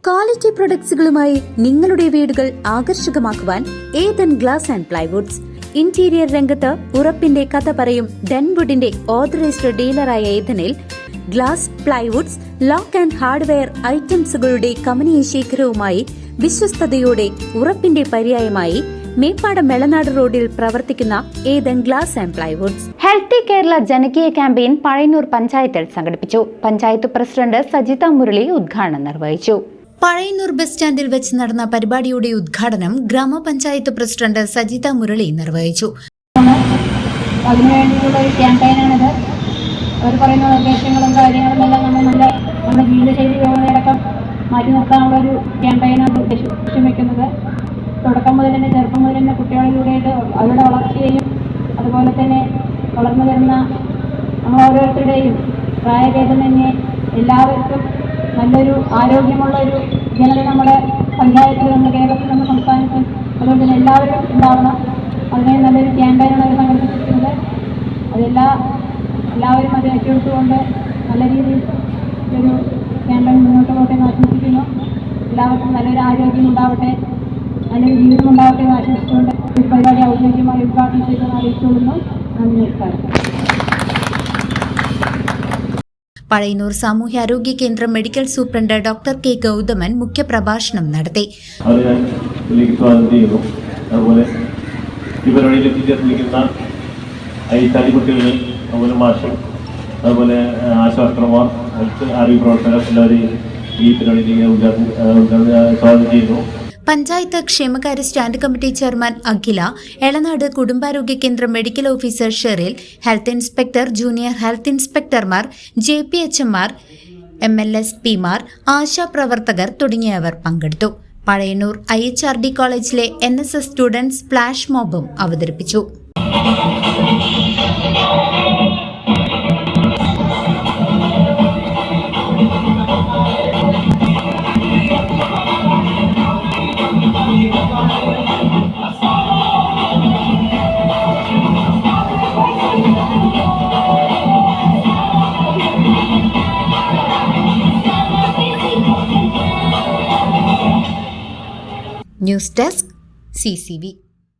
Quality പ്രൊഡക്ട്സുകളുമായി നിങ്ങളുടെ വീടുകൾ ആകർഷകമാക്കുവാൻ Ethan glass and plywoods. Interior രംഗത്ത് ഉറപ്പിന്റെ കഥ പറയും ഡെൻവുഡിന്റെ ഓതറൈസ്ഡ് ഡീലറായ ഏതനിൽ glass, plywoods, lock and hardware ഐറ്റംസുകളുടെ കമനീയ ശേഖരവുമായി വിശ്വസ്തയോടെ ഉറപ്പിന്റെ പര്യായമായി മേപ്പാടം മെളനാട് റോഡിൽ പ്രവർത്തിക്കുന്ന Ethan glass and plywoods. Healthy Kerala ജനകീയ ക്യാമ്പയിൻ പഴയന്നൂർ പഞ്ചായത്തിൽ സംഘടിപ്പിച്ചു. പഞ്ചായത്ത് പ്രസിഡന്റ് സജിത മുരളി ഉദ്ഘാടനം നിർവഹിച്ചു. പഴയന്നൂർ ബസ് സ്റ്റാൻഡിൽ വെച്ച് നടന്ന പരിപാടിയുടെ ഉദ്ഘാടനം ഗ്രാമപഞ്ചായത്ത് പ്രസിഡന്റ് സജിത മുരളി നിർവഹിച്ചു. അതിനുവേണ്ടിയുള്ള ഒരു ക്യാമ്പയിനാണിത്. അവർ പറയുന്ന നിർദ്ദേശങ്ങളും കാര്യങ്ങളും എല്ലാം നമ്മുടെ ജീവിതശൈലി രോഗങ്ങളടക്കം മാറ്റി നിർത്താനുള്ള ഒരു ക്യാമ്പയിനാണ് ലക്ഷ്യം വെക്കുന്നത്. തുടക്കം മുതൽ തന്നെ ചെറുപ്പം മുതൽ തന്നെ കുട്ടികളിലൂടെയായിട്ട് അവരുടെ വളർച്ചയെയും അതുപോലെ തന്നെ വളർന്നു വരുന്ന നമ്മൾ ഓരോരുത്തരുടെയും പ്രായഭേദമന്യേ എല്ലാവർക്കും നല്ലൊരു ആരോഗ്യമുള്ള ഒരു ജനത നമ്മുടെ പഞ്ചായത്തിൽ, നമ്മുടെ കേരളത്തിൽ, നമ്മുടെ സംസ്ഥാനത്തിൽ, അതുകൊണ്ട് തന്നെ എല്ലാവരും ഉണ്ടാവണം. അതിനെ നല്ലൊരു ക്യാമ്പയിനാണ് അവർ സംഘടിപ്പിച്ചിരിക്കുന്നത്. എല്ലാവരും അത് ഏറ്റെടുത്തുകൊണ്ട് നല്ല രീതിയിൽ ഒരു ക്യാമ്പയിൻ മുന്നോട്ട് പോകട്ടെ എന്ന് ആശംസിക്കുന്നു. എല്ലാവർക്കും നല്ലൊരു ആരോഗ്യം ഉണ്ടാവട്ടെ, നല്ലൊരു ജീവിതം ഉണ്ടാവട്ടെ എന്ന് ആശംസിച്ചുകൊണ്ട് ഈ പരിപാടി ഔദ്യോഗികമായി ഉദ്ഘാടനം ചെയ്തെന്ന് അറിയിച്ചുകൊള്ളുന്നു. നന്ദി, നമസ്കാരം. പഴയന്നൂർ സാമൂഹ്യാരോഗ്യ കേന്ദ്രം medical superintendent doctor K Gauthaman മുഖ്യപ്രഭാഷണം നടത്തി. അതുപോലെ ഈ പരിപാടിയിൽ എത്തിച്ചേർന്നിരിക്കുന്ന കുട്ടികൾ, അതുപോലെ മാഷ്, അതുപോലെ ആശാവർക്കർമാർ, മറ്റ് ആരോഗ്യ പ്രവർത്തകർ എല്ലാവരെയും ഈ പരിപാടിയിലേക്ക് സ്വാഗതം ചെയ്യുന്നു. പഞ്ചായത്ത് ക്ഷേമകാര്യ stand committee chairman Akhila, Elanad കുടുംബാരോഗ്യ കേന്ദ്രം medical officer Sheril, health inspector, junior health ഇൻസ്പെക്ടർമാർ, JPHമാർ, MLSPമാർ, ആശാപ്രവർത്തകർ തുടങ്ങിയവർ പങ്കെടുത്തു. പഴയന്നൂർ IHRD കോളേജിലെ NSS സ്റ്റുഡൻസ് ഫ്ലാഷ് മോബും അവതരിപ്പിച്ചു. News desk CCV.